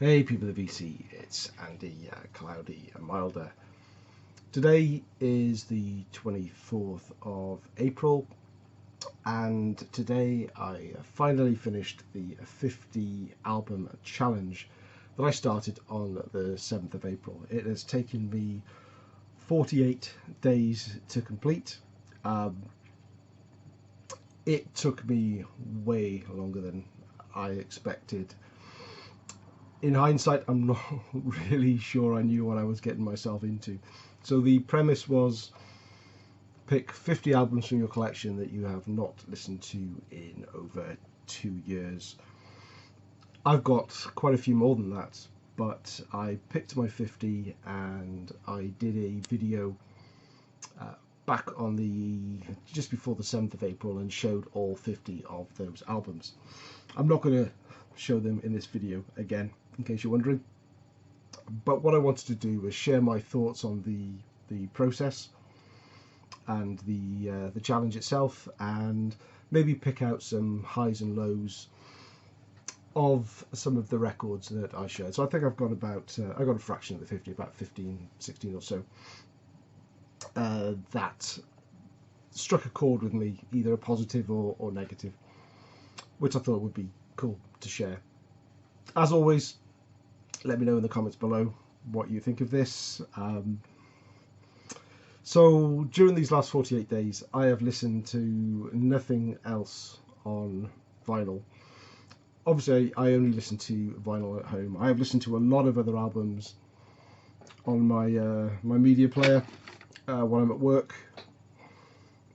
Hey people of VC, it's Andy, Cloudy and Milder. Today is the 24th of April, and today I finally finished the 50 album challenge that I started on the 7th of April. It has taken me 48 days to complete. It took me way longer than I expected. In hindsight, I'm not really sure I knew what I was getting myself into. So the premise was pick 50 albums from your collection that you have not listened to in over 2 years. I've got quite a few more than that, but I picked my 50 and I did a video back on just before the 7th of April and showed all 50 of those albums. I'm not going to show them in this video again, in case you're wondering, but what I wanted to do was share my thoughts on the process and the challenge itself, and maybe pick out some highs and lows of some of the records that I shared. So I think I've got about I got a fraction of the 50, about 15, 16 or so, that struck a chord with me, either a positive or negative, which I thought would be cool to share. As always, let me know in the comments below what you think of this. So during these last 48 days, I have listened to nothing else on vinyl. Obviously, I only listen to vinyl at home. I have listened to a lot of other albums on my my media player when I'm at work,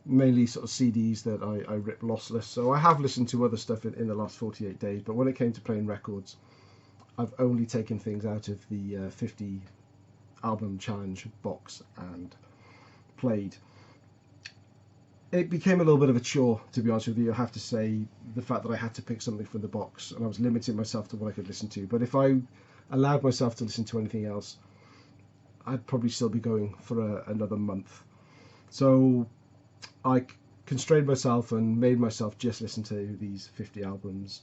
mainly sort of CDs that I rip lossless. So I have listened to other stuff in the last 48 days, but when it came to playing records, I've only taken things out of the 50 album challenge box and played. It became a little bit of a chore, to be honest with you. I have to say, the fact that I had to pick something from the box and I was limiting myself to what I could listen to. But if I allowed myself to listen to anything else, I'd probably still be going for another month. So I constrained myself and made myself just listen to these 50 albums.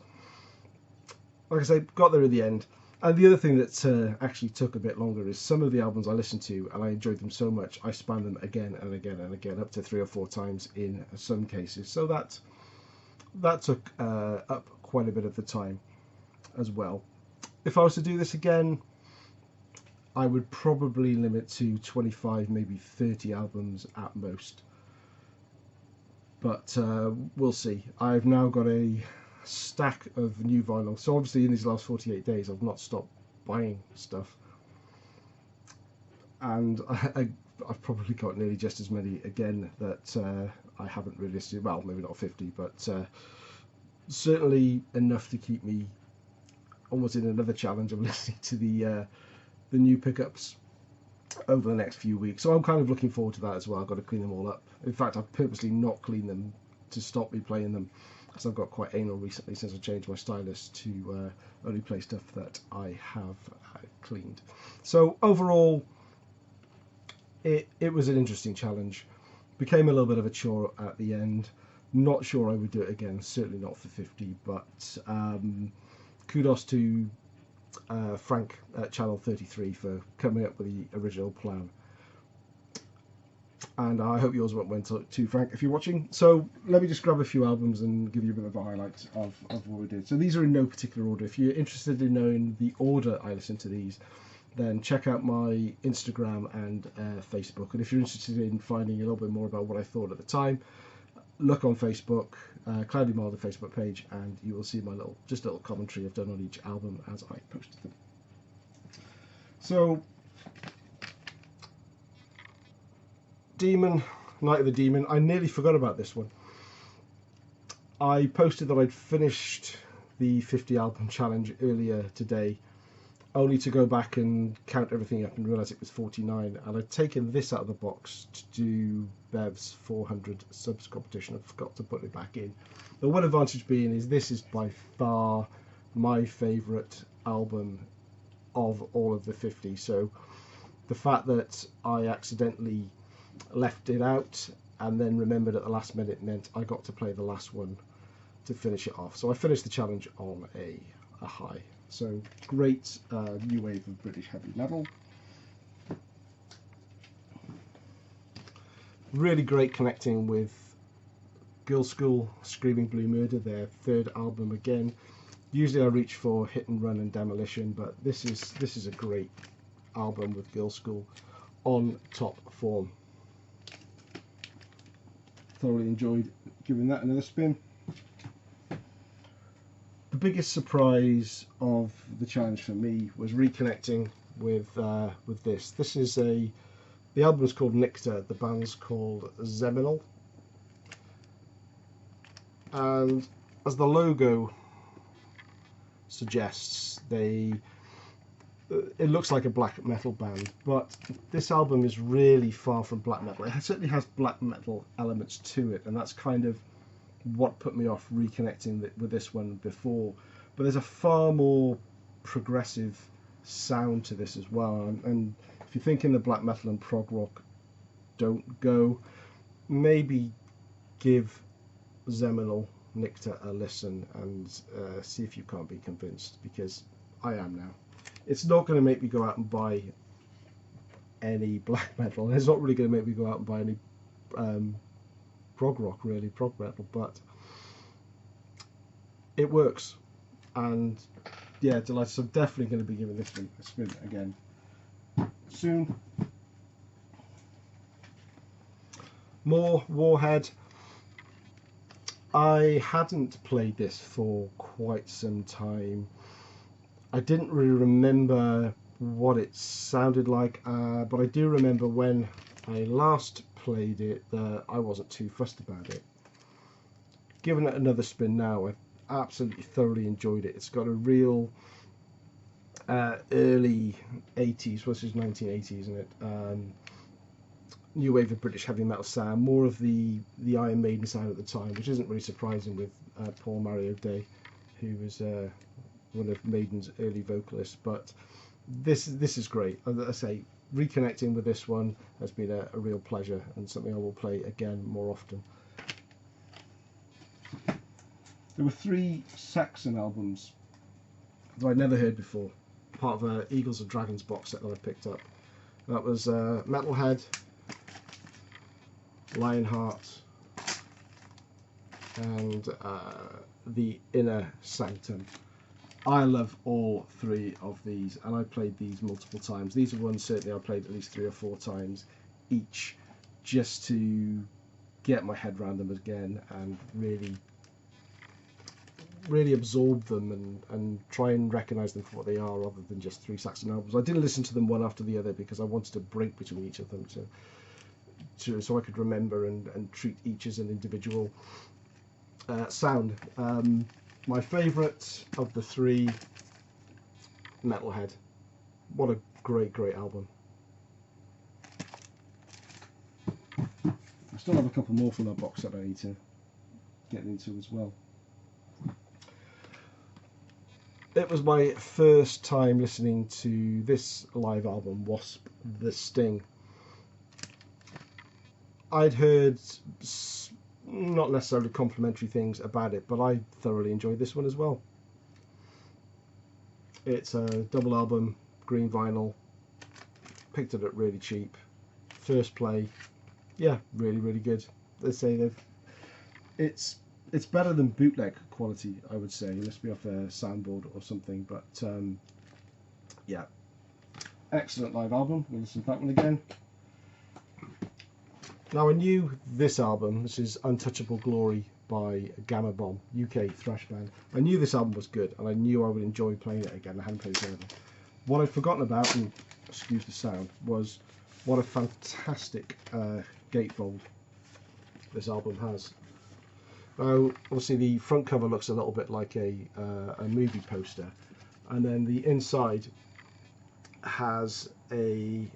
Like I say, got there in the end. And the other thing that actually took a bit longer is some of the albums I listened to and I enjoyed them so much, I spanned them again and again and again, up to 3 or 4 times in some cases. So that took up quite a bit of the time as well. If I was to do this again, I would probably limit to 25, maybe 30 albums at most. But we'll see. I've now got a stack of new vinyl. So obviously in these last 48 days I've not stopped buying stuff, and I've probably got nearly just as many again that I haven't really listened to. Well, maybe not 50, but certainly enough to keep me almost in another challenge of listening to the new pickups over the next few weeks. So I'm kind of looking forward to that as well. I've got to clean them all up. In fact, I've purposely not cleaned them to stop me playing them, because I've got quite anal recently since I changed my stylus to only play stuff that I have cleaned. So overall, it was an interesting challenge. Became a little bit of a chore at the end. Not sure I would do it again, certainly not for 50, but kudos to Frank at Channel 33 for coming up with the original plan. And I hope yours went too, Frank, if you're watching. So let me just grab a few albums and give you a bit of a highlight of what we did. So these are in no particular order. If you're interested in knowing the order I listen to these, then check out my Instagram and Facebook. And if you're interested in finding a little bit more about what I thought at the time, look on Facebook, Cloudy Milder Facebook page, and you will see my little commentary I've done on each album as I posted them. So Demon, Night of the Demon. I nearly forgot about this one. I posted that I'd finished the 50 album challenge earlier today, only to go back and count everything up and realise it was 49, and I'd taken this out of the box to do Bev's 400 subs competition. I forgot to put it back in. The one advantage being is this is by far my favourite album of all of the 50, so the fact that I accidentally left it out and then remembered at the last minute meant I got to play the last one to finish it off. So I finished the challenge on a high. So great new wave of British heavy metal. Really great connecting with Girlschool, Screaming Blue Murder, their third album again. Usually I reach for Hit and Run and Demolition, but this is a great album with Girlschool on top form. Thoroughly enjoyed giving that another spin. The biggest surprise of the challenge for me was reconnecting with this. This is the album is called Nicta, the band's called Zeminal, and as the logo suggests, it looks like a black metal band, but this album is really far from black metal. It certainly has black metal elements to it, and that's kind of what put me off reconnecting with this one before. But there's a far more progressive sound to this as well, and if you're thinking the black metal and prog rock don't go, maybe give Zeminal Nicta a listen and see if you can't be convinced, because I am now. It's not going to make me go out and buy any black metal, and it's not really going to make me go out and buy any prog rock, really, prog metal, but it works. And yeah, delighted. So I'm definitely going to be giving this one a spin again soon. More Warhead. I hadn't played this for quite some time. I didn't really remember what it sounded like, but I do remember when I last played it that I wasn't too fussed about it. Giving it another spin now, I've absolutely thoroughly enjoyed it. It's got a real early 80s versus 1980s in it. New wave of British heavy metal sound, more of the Iron Maiden sound at the time, which isn't really surprising with Paul Mario Day, who was one of Maiden's early vocalists. But this is great. As I say, reconnecting with this one has been a real pleasure, and something I will play again more often. There were 3 Saxon albums that I'd never heard before, part of a Eagles and Dragons box set that I picked up. That was Metalhead, Lionheart, and The Inner Sanctum. I love all 3 of these, and I played these multiple times. These are ones certainly I played at least 3 or 4 times each, just to get my head around them again and really absorb them and try and recognise them for what they are, rather than just 3 Saxon albums. I didn't listen to them one after the other because I wanted to break between each of them so I could remember and treat each as an individual sound. My favourite of the 3, Metalhead. What a great album. I still have a couple more from that box that I need to get into as well. It was my first time listening to this live album, Wasp the Sting. I'd heard not necessarily complimentary things about it, but I thoroughly enjoyed this one as well. It's a double album, green vinyl, picked it up really cheap, first play, yeah, really good. They say it's better than bootleg quality, I would say. It must be off a soundboard or something, but yeah, excellent live album. We'll listen to that one again. Now, I knew this album, this is Untouchable Glory by Gamma Bomb, UK thrash band. I knew this album was good, and I knew I would enjoy playing it again. I hadn't played it ever. What I'd forgotten about, and excuse the sound, was what a fantastic gatefold this album has. Now, obviously the front cover looks a little bit like a movie poster, and then the inside has a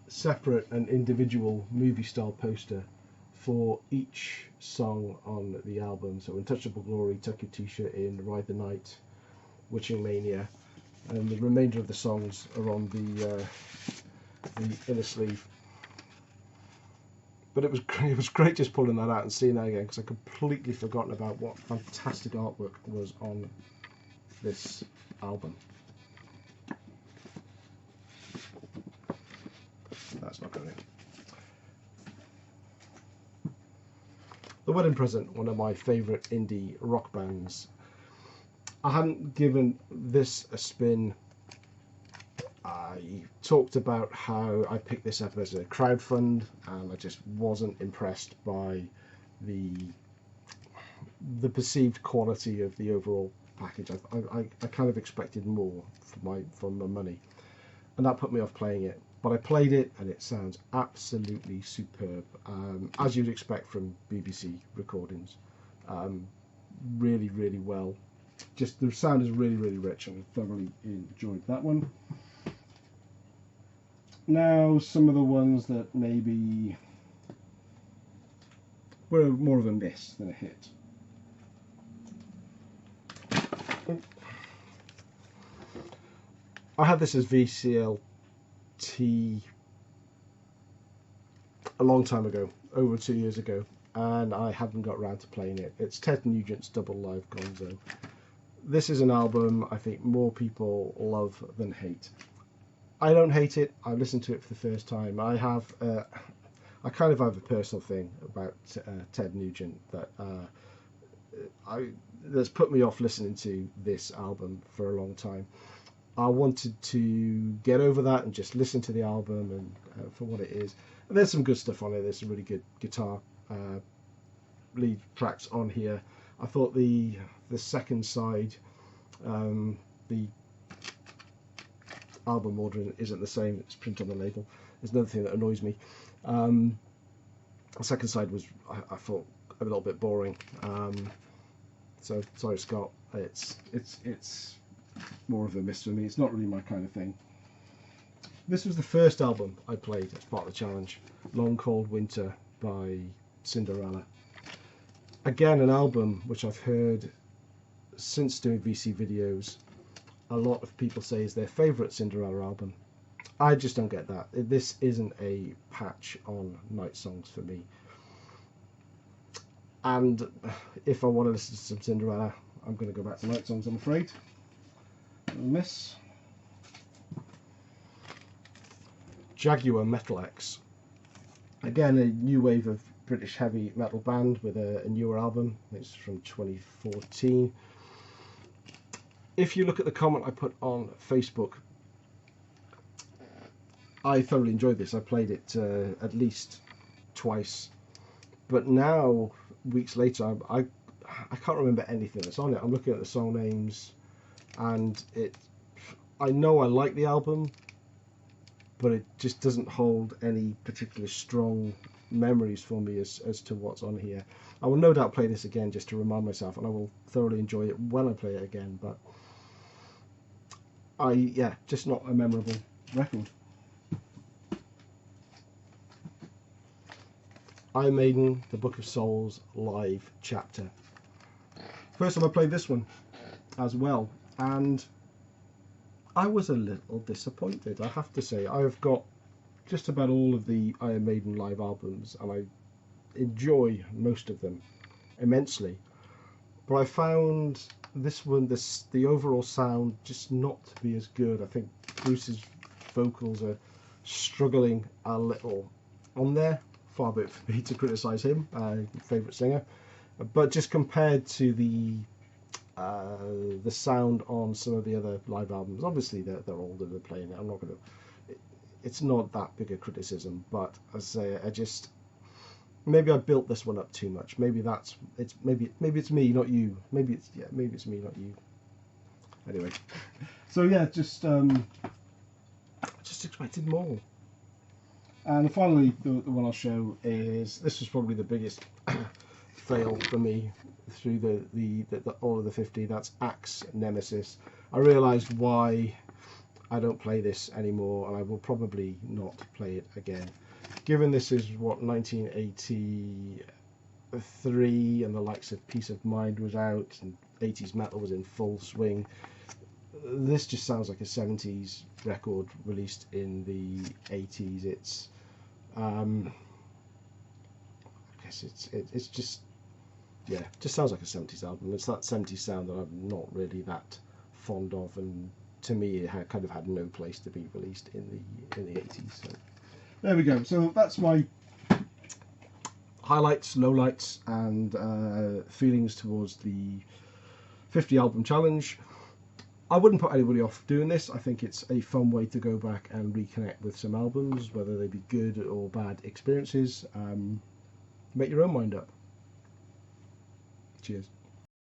separate and individual movie style poster for each song on the album. So Untouchable Glory, Tuck Your T-Shirt In, Ride the Night, Witching Mania, and the remainder of the songs are on the inner sleeve. But it was great just pulling that out and seeing that again, because I completely forgotten about what fantastic artwork was on this album. That's not going in. The Wedding Present, one of my favourite indie rock bands. I hadn't given this a spin. I talked about how I picked this up as a crowdfund, and I just wasn't impressed by the perceived quality of the overall package. I kind of expected more for my money, and that put me off playing it. But I played it, and it sounds absolutely superb, as you'd expect from BBC recordings. Really, really well. Just the sound is really, really rich, and I thoroughly enjoyed that one. Now, some of the ones that maybe were more of a miss than a hit. I had this as VCLT a long time ago, over 2 years ago, and I haven't got around to playing it. It's Ted Nugent's Double Live Gonzo. This is an album I think more people love than hate. I don't hate it. I listened to it for the first time. I kind of have a personal thing about Ted Nugent that's put me off listening to this album for a long time. I wanted to get over that and just listen to the album and for what it is. And there's some good stuff on it. There's some really good guitar lead tracks on here. I thought the second side, the album ordering isn't the same. It's printed on the label. There's another thing that annoys me. The second side was I thought a little bit boring. So sorry, Scott. It's more of a miss for me. It's not really my kind of thing. This was the first album I played as part of the challenge, Long Cold Winter by Cinderella. Again, an album which I've heard since doing VC videos. A lot of people say is their favourite Cinderella album. I just don't get that. This isn't a patch on Night Songs for me. And if I want to listen to some Cinderella, I'm going to go back to Night Songs, I'm afraid. Miss. Jaguar Metal X. Again, a new wave of British heavy metal band with a newer album. It's from 2014. If you look at the comment I put on Facebook, I thoroughly enjoyed this. I played it at least twice, but now weeks later I can't remember anything that's on it. I'm looking at the song names, and I know I like the album, but it just doesn't hold any particular strong memories for me as to what's on here. I will no doubt play this again just to remind myself, and I will thoroughly enjoy it when I play it again, but just not a memorable record. Iron Maiden, The Book of Souls live chapter. First time I played this one as well, and I was a little disappointed, I have to say. I've got just about all of the Iron Maiden live albums, and I enjoy most of them immensely, but I found this one, the overall sound, just not to be as good. I think Bruce's vocals are struggling a little on there. Far be it for me to criticise him, favourite singer, but just compared to the sound on some of the other live albums, obviously they're older, they're playing it. I'm not going to. It's not that big a criticism, but as I say, maybe I built this one up too much. Maybe maybe it's me, not you. Maybe it's me, not you. Anyway, so yeah, just expected more. And finally, the one I'll show is, this was probably the biggest fail for me through the all of the 50. That's Axe Nemesis. I realised why I don't play this anymore, and I will probably not play it again. Given this is what, 1983, and the likes of Peace of Mind was out, and 80s metal was in full swing, this just sounds like a 70s record released in the 80s. It's I guess it's just, yeah, just sounds like a 70s album. It's that 70s sound that I'm not really that fond of, and to me it had kind of had no place to be released in the 80s. So there we go. So that's my highlights, lowlights, and feelings towards the 50 album challenge. I wouldn't put anybody off doing this. I think it's a fun way to go back and reconnect with some albums, whether they be good or bad experiences. Make your own mind up. Cheers.